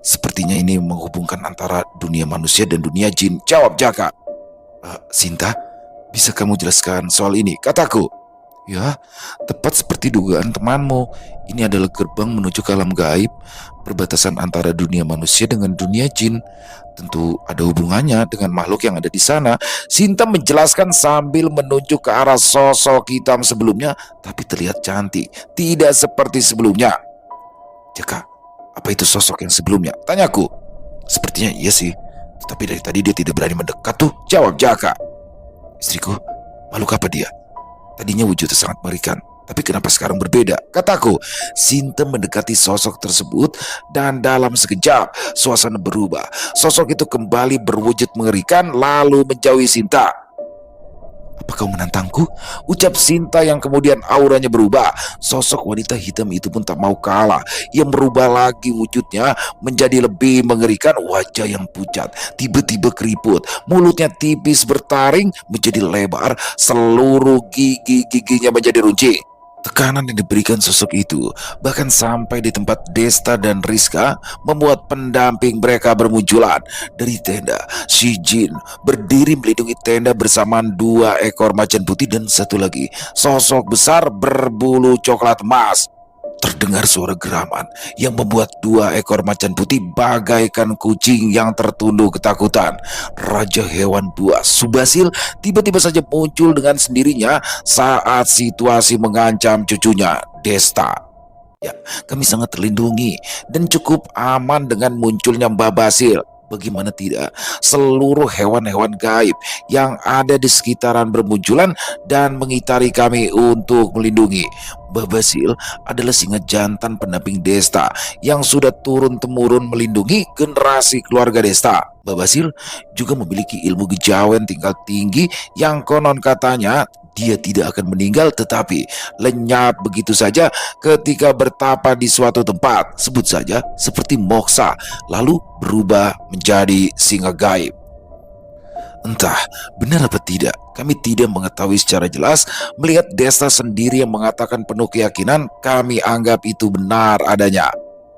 Sepertinya ini menghubungkan antara dunia manusia dan dunia jin, jawab Jaka. Sinta, bisa kamu jelaskan soal ini? Kataku. Ya, tepat seperti dugaan temanmu. Ini adalah gerbang menuju ke alam gaib, perbatasan antara dunia manusia dengan dunia jin. Tentu ada hubungannya dengan makhluk yang ada di sana. Sinta menjelaskan sambil menunjuk ke arah sosok hitam sebelumnya, tapi terlihat cantik, tidak seperti sebelumnya. Jaka, apa itu sosok yang sebelumnya? Tanyaku. Sepertinya iya sih, tetapi dari tadi dia tidak berani mendekat tuh, jawab Jaka. Istriku, makhluk apa dia? Tadinya wujudnya sangat mengerikan, tapi kenapa sekarang berbeda? Kataku. Sinta mendekati sosok tersebut dan dalam sekejap suasana berubah. Sosok itu kembali berwujud mengerikan lalu menjauhi Sinta. Apa kau menantangku? Ucap Sinta yang kemudian auranya berubah. Sosok wanita hitam itu pun tak mau kalah. Ia merubah lagi wujudnya menjadi lebih mengerikan. Wajah yang pucat, tiba-tiba keriput, mulutnya tipis bertaring menjadi lebar, seluruh gigi-giginya menjadi runcing. Tekanan yang diberikan sosok itu, bahkan sampai di tempat Desta dan Rizka, membuat pendamping mereka bermunculan. Dari tenda, si Jin berdiri melindungi tenda bersamaan dua ekor macan putih dan satu lagi, sosok besar berbulu coklat emas. Terdengar suara geraman yang membuat dua ekor macan putih bagaikan kucing yang tertunduk ketakutan. Raja hewan buas Subasil tiba-tiba saja muncul dengan sendirinya saat situasi mengancam cucunya, Desta. Ya, kami sangat terlindungi dan cukup aman dengan munculnya Mbak Basil. Bagaimana tidak, seluruh hewan-hewan gaib yang ada di sekitaran bermunculan dan mengitari kami untuk melindungi. Mbak Basil adalah singa jantan pendamping Desta yang sudah turun-temurun melindungi generasi keluarga Desta. Mbak Basil juga memiliki ilmu kejawen tingkat tinggi yang konon katanya dia tidak akan meninggal tetapi lenyap begitu saja ketika bertapa di suatu tempat, sebut saja seperti moksa, lalu berubah menjadi singa gaib. Entah benar apa tidak, kami tidak mengetahui secara jelas. Melihat Desta sendiri yang mengatakan penuh keyakinan, kami anggap itu benar adanya.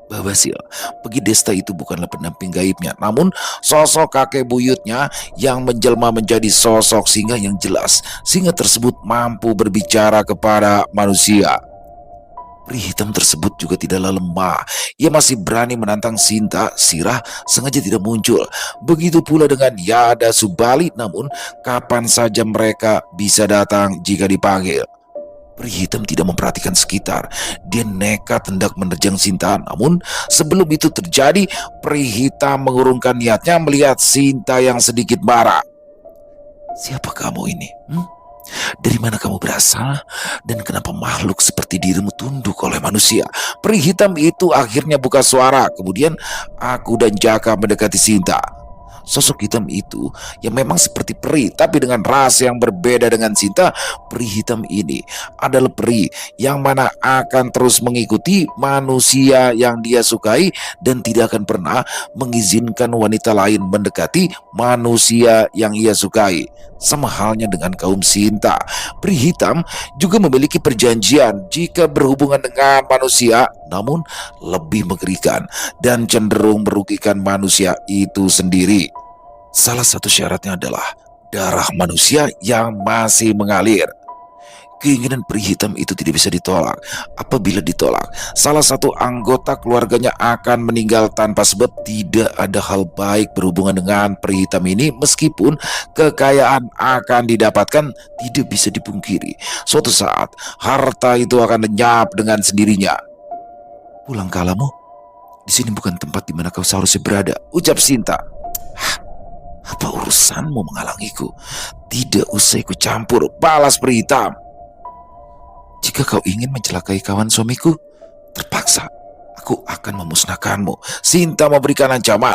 Babasil, bagi Desta itu bukanlah pendamping gaibnya, namun sosok kakek buyutnya yang menjelma menjadi sosok singa yang jelas. Singa tersebut mampu berbicara kepada manusia. Peri hitam tersebut juga tidaklah lemah. Ia masih berani menantang Sinta. Sirah sengaja tidak muncul. Begitu pula dengan Yada Subali, namun kapan saja mereka bisa datang jika dipanggil. Peri hitam tidak memperhatikan sekitar. Dia nekat hendak menerjang Sinta. Namun sebelum itu terjadi, peri hitam mengurungkan niatnya melihat Sinta yang sedikit marah. Siapa kamu ini? Dari mana kamu berasal? Dan kenapa makhluk seperti dirimu tunduk oleh manusia? Peri hitam itu akhirnya buka suara. Kemudian aku dan Jaka mendekati Sinta. Sosok hitam itu yang memang seperti peri tapi dengan ras yang berbeda dengan Sinta. Peri hitam ini adalah peri yang mana akan terus mengikuti manusia yang dia sukai dan tidak akan pernah mengizinkan wanita lain mendekati manusia yang ia sukai. Sama halnya dengan kaum Sinta, peri hitam juga memiliki perjanjian jika berhubungan dengan manusia, namun lebih mengerikan dan cenderung merugikan manusia itu sendiri. Salah satu syaratnya adalah darah manusia yang masih mengalir. Keinginan peri hitam itu tidak bisa ditolak. Apabila ditolak, salah satu anggota keluarganya akan meninggal tanpa sebab. Tidak ada hal baik berhubungan dengan peri hitam ini. Meskipun kekayaan akan didapatkan, tidak bisa dipungkiri suatu saat harta itu akan lenyap dengan sendirinya. Pulang ke alammu. Di sini bukan tempat di mana kau seharusnya berada, ucap Sinta. Apa urusanmu menghalangiku? Tidak usah ikut campur, balas peri hitam. Jika kau ingin mencelakai kawan suamiku, terpaksa aku akan memusnahkanmu. Sinta memberikan ancaman.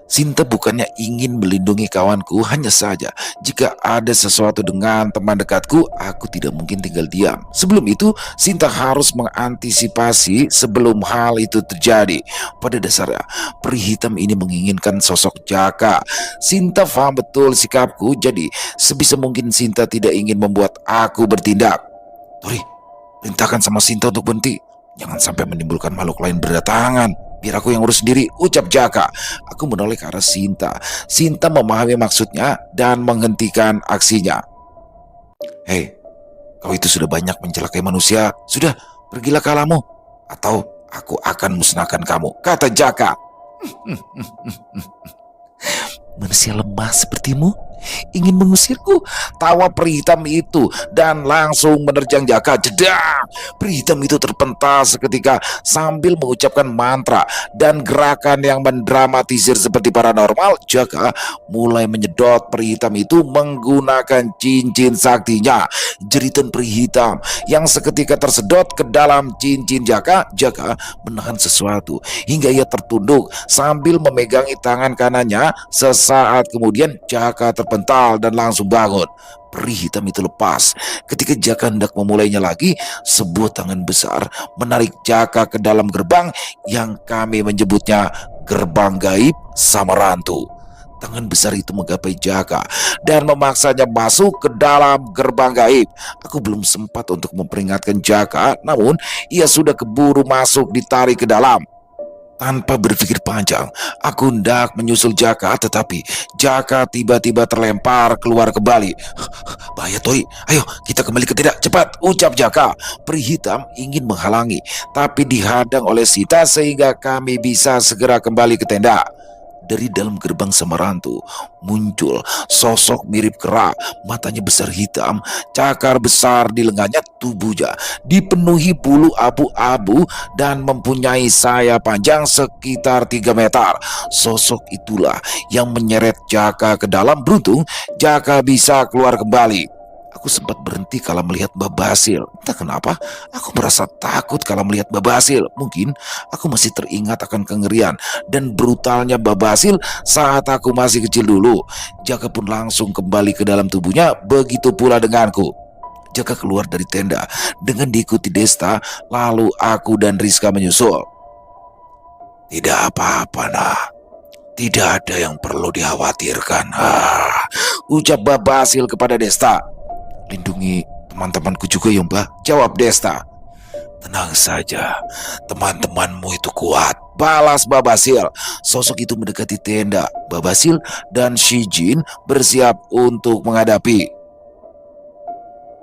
Sinta bukannya ingin melindungi kawanku, hanya saja jika ada sesuatu dengan teman dekatku, aku tidak mungkin tinggal diam. Sebelum itu, Sinta harus mengantisipasi sebelum hal itu terjadi. Pada dasarnya, peri hitam ini menginginkan sosok Jaka. Sinta paham betul sikapku, jadi sebisa mungkin Sinta tidak ingin membuat aku bertindak. Tori, perintahkan sama Sinta untuk berhenti. Jangan sampai menimbulkan makhluk lain berdatangan. Biar aku yang urus sendiri, ucap Jaka. Aku menoleh ke arah Sinta. Sinta memahami maksudnya dan menghentikan aksinya. Hei, kau itu sudah banyak mencelakai manusia. Sudah, pergilah ke alammu, atau aku akan musnahkan kamu, kata Jaka. Manusia lemah sepertimu ingin mengusirku, tawa peri hitam itu dan langsung menerjang Jaka. Jedang! Peri hitam itu terpental seketika sambil mengucapkan mantra dan gerakan yang mendramatisir seperti paranormal. Jaka mulai menyedot peri hitam itu menggunakan cincin saktinya. Jeritan peri hitam yang seketika tersedot ke dalam cincin Jaka. Jaka menahan sesuatu hingga ia tertunduk sambil memegangi tangan kanannya. Sesaat kemudian Jaka tertunduk terpental dan langsung bangun. Peri hitam itu lepas. Ketika Jaka hendak memulainya lagi, sebuah tangan besar menarik Jaka ke dalam gerbang yang kami menyebutnya gerbang gaib Samarantu. Tangan besar itu menggapai Jaka dan memaksanya masuk ke dalam gerbang gaib. Aku belum sempat untuk memperingatkan Jaka, namun ia sudah keburu masuk ditarik ke dalam. Tanpa berpikir panjang, aku hendak menyusul Jaka, tetapi Jaka tiba-tiba terlempar keluar kembali. Bahaya Toi, ayo kita kembali ke tenda, cepat, ucap Jaka. Peri hitam ingin menghalangi, tapi dihadang oleh Sita sehingga kami bisa segera kembali ke tenda. Dari dalam gerbang Samarantu muncul sosok mirip kera, matanya besar hitam, cakar besar di lengannya, tubuhnya dipenuhi bulu abu-abu dan mempunyai sayap panjang sekitar 3 meter. Sosok itulah yang menyeret Jaka ke dalam. Beruntung Jaka bisa keluar kembali. Aku sempat berhenti kala melihat Mbak Basil. Entah kenapa, aku merasa takut kala melihat Mbak Basil. Mungkin aku masih teringat akan kengerian dan brutalnya Mbak Basil saat aku masih kecil dulu. Jaka pun langsung kembali ke dalam tubuhnya, begitu pula denganku. Jaka keluar dari tenda dengan diikuti Desta, lalu aku dan Rizka menyusul. Tidak apa-apa, nak. Tidak ada yang perlu dikhawatirkan, ucap Mbak Basil kepada Desta. Lindungi teman-temanku juga ya Mbak, jawab Desta. Tenang saja, teman-temanmu itu kuat, balas Mbak Basil. Sosok itu mendekati tenda. Mbak Basil dan Shi Jin bersiap untuk menghadapi.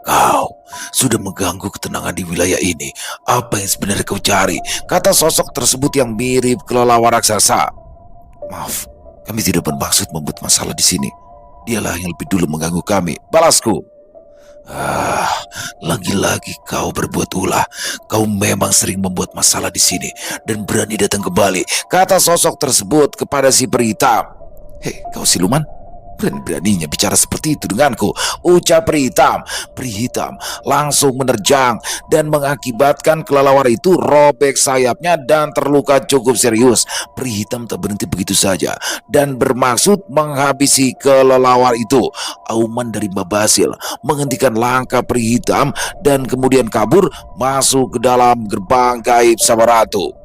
Kau sudah mengganggu ketenangan di wilayah ini. Apa yang sebenarnya kau cari? Kata sosok tersebut yang mirip kelelawar raksasa. Maaf, kami tidak bermaksud membuat masalah di sini. Dialah yang lebih dulu mengganggu kami, balasku. Lagi-lagi kau berbuat ulah. Kau memang sering membuat masalah di sini dan berani datang kembali, kata sosok tersebut kepada si peri hitam. Hei, kau siluman, berani-beraninya bicara seperti itu denganku, ucap peri hitam. Peri hitam langsung menerjang dan mengakibatkan kelelawar itu robek sayapnya dan terluka cukup serius. Peri hitam tak berhenti begitu saja dan bermaksud menghabisi kelelawar itu. Auman dari Mbak Basil menghentikan langkah peri hitam dan kemudian kabur masuk ke dalam gerbang gaib Samarantu.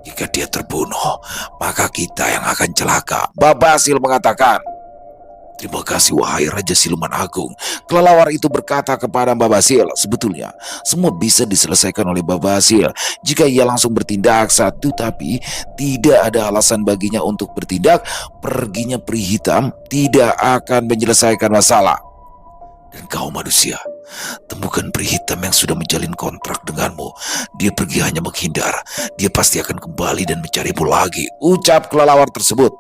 Jika dia terbunuh, maka kita yang akan celaka, Mbak Basil mengatakan. Terima kasih wahai Raja Siluman Agung, kelelawar itu berkata kepada Mbak Basil. Sebetulnya semua bisa diselesaikan oleh Mbak Basil jika ia langsung bertindak satu, tapi tidak ada alasan baginya untuk bertindak. Perginya peri hitam tidak akan menyelesaikan masalah. Dan kau manusia, temukan peri hitam yang sudah menjalin kontrak denganmu. Dia pergi hanya menghindar. Dia pasti akan kembali dan mencarimu lagi, ucap kelelawar tersebut.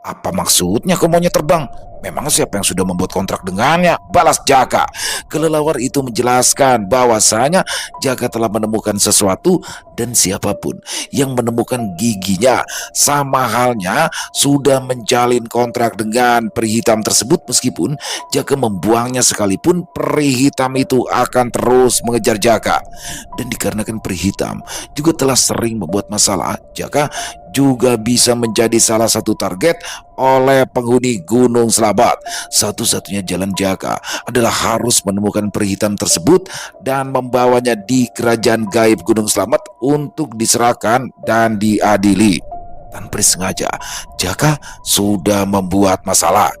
Apa maksudnya kau maunya terbang? Memang siapa yang sudah membuat kontrak dengannya? Balas Jaka. Kelelawar itu menjelaskan bahwasanya Jaka telah menemukan sesuatu dan siapapun yang menemukan giginya sama halnya sudah menjalin kontrak dengan peri hitam tersebut. Meskipun Jaka membuangnya sekalipun, peri hitam itu akan terus mengejar Jaka. Dan dikarenakan peri hitam juga telah sering membuat masalah, Jaka juga bisa menjadi salah satu target oleh penghuni Gunung Selamat. Satu-satunya jalan Jaka adalah harus menemukan peri hitam tersebut dan membawanya di kerajaan gaib Gunung Selamat untuk diserahkan dan diadili. Tanpa disengaja, Jaka sudah membuat masalah.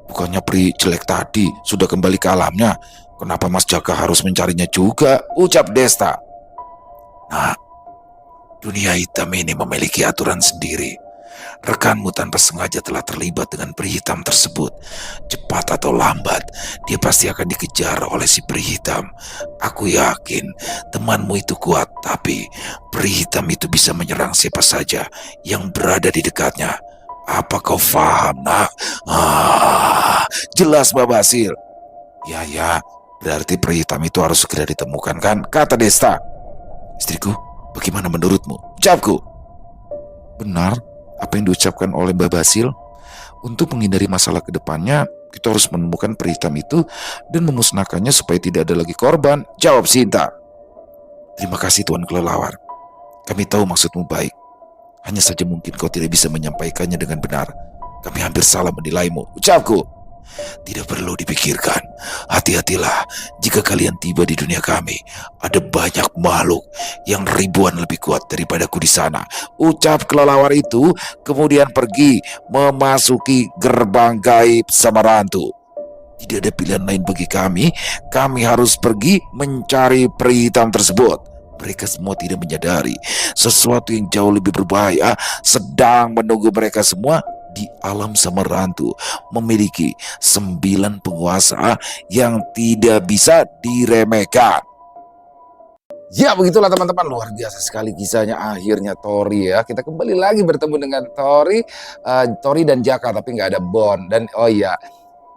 Bukannya peri jelek tadi sudah kembali ke alamnya, kenapa Mas Jaka harus mencarinya juga, ucap Desta. Nah, dunia hitam ini memiliki aturan sendiri. Rekanmu tanpa sengaja telah terlibat dengan peri hitam tersebut. Cepat atau lambat, dia pasti akan dikejar oleh si peri hitam. Aku yakin temanmu itu kuat, tapi peri hitam itu bisa menyerang siapa saja yang berada di dekatnya. Apa kau paham, nak? Jelas, Mbak Basil. Ya, berarti peri hitam itu harus segera ditemukan kan, kata Desta. Istriku, bagaimana menurutmu? Ucapku. Benar apa yang diucapkan oleh Mbak Basil. Untuk menghindari masalah ke depannya, kita harus menemukan peri hitam itu dan memusnahkannya supaya tidak ada lagi korban, jawab Sinta. Terima kasih Tuan Kelelawar. Kami tahu maksudmu baik. Hanya saja mungkin kau tidak bisa menyampaikannya dengan benar. Kami hampir salah menilaimu, ucapku. Tidak perlu dipikirkan. Hati-hatilah jika kalian tiba di dunia kami. Ada banyak makhluk yang ribuan lebih kuat daripadaku di sana. Ucap kelelawar itu kemudian pergi memasuki gerbang gaib Samarantu. Tidak ada pilihan lain bagi kami. Kami harus pergi mencari peri hitam tersebut. Mereka semua tidak menyadari sesuatu yang jauh lebih berbahaya sedang menunggu mereka semua di alam Samarantu, memiliki 9 penguasa yang tidak bisa diremehkan. Ya begitulah teman-teman, luar biasa sekali kisahnya akhirnya Tori ya. Kita kembali lagi bertemu dengan Tori, Tori dan Jaka tapi nggak ada Bond. Dan oh iya,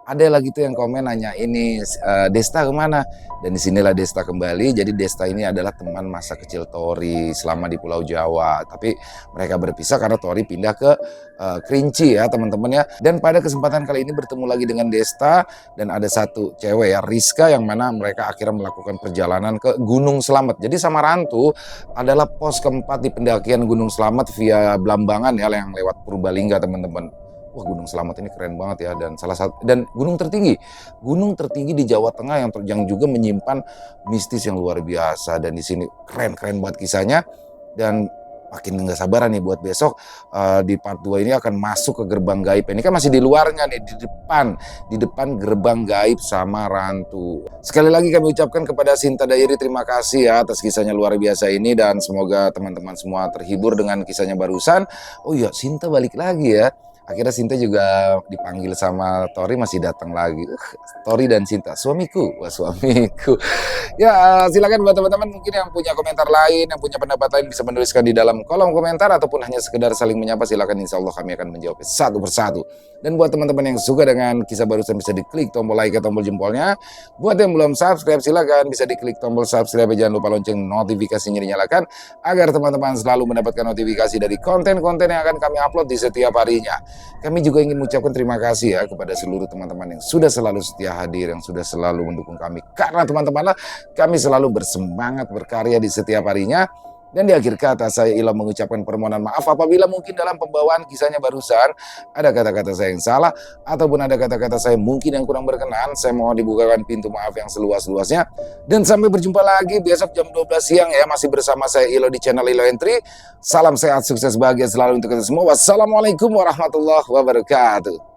ada lagi tuh yang komen nanya ini Desta kemana? Dan disinilah Desta kembali. Jadi Desta ini adalah teman masa kecil Tori selama di Pulau Jawa. Tapi mereka berpisah karena Tori pindah ke Kerinci ya teman-teman ya. Dan pada kesempatan kali ini bertemu lagi dengan Desta. Dan ada satu cewek ya, Rizka, yang mana mereka akhirnya melakukan perjalanan ke Gunung Slamet. Jadi Samarantu adalah pos keempat di pendakian Gunung Slamet via Blambangan ya, yang lewat Purbalingga teman-teman. Wah, Gunung Slamet ini keren banget ya, dan salah satu dan gunung tertinggi di Jawa Tengah yang juga menyimpan mistis yang luar biasa. Dan di sini keren banget kisahnya, dan makin nggak sabaran nih buat besok di part 2 ini akan masuk ke gerbang gaib. Ini kan masih di luarnya nih, di depan gerbang gaib Samarantu. Sekali lagi kami ucapkan kepada Sinta Dairi terima kasih ya atas kisahnya luar biasa ini, dan semoga teman-teman semua terhibur dengan kisahnya barusan. Oh iya, Sinta balik lagi ya. Akhirnya Sinta juga dipanggil sama Tori, masih datang lagi. Tori dan Sinta, suamiku, wah suamiku. Ya silakan buat teman-teman mungkin yang punya komentar lain, yang punya pendapat lain bisa menuliskan di dalam kolom komentar, ataupun hanya sekedar saling menyapa, silakan, insya Allah kami akan menjawab satu persatu. Dan buat teman-teman yang suka dengan kisah barusan bisa diklik tombol like atau tombol jempolnya. Buat yang belum subscribe silakan bisa diklik tombol subscribe, jangan lupa lonceng notifikasinya dinyalakan agar teman-teman selalu mendapatkan notifikasi dari konten-konten yang akan kami upload di setiap harinya. Kami juga ingin mengucapkan terima kasih ya kepada seluruh teman-teman yang sudah selalu setia hadir, yang sudah selalu mendukung kami. Karena teman-teman lah, kami selalu bersemangat berkarya di setiap harinya. Dan di akhir kata saya Ilham mengucapkan permohonan maaf apabila mungkin dalam pembawaan kisahnya barusan ada kata-kata saya yang salah, ataupun ada kata-kata saya mungkin yang kurang berkenan. Saya mohon dibukakan pintu maaf yang seluas-luasnya. Dan sampai berjumpa lagi besok jam 12 siang ya, masih bersama saya Ilo di channel Ilo Entry. Salam sehat, sukses, bahagia selalu untuk kita semua. Wassalamualaikum warahmatullahi wabarakatuh.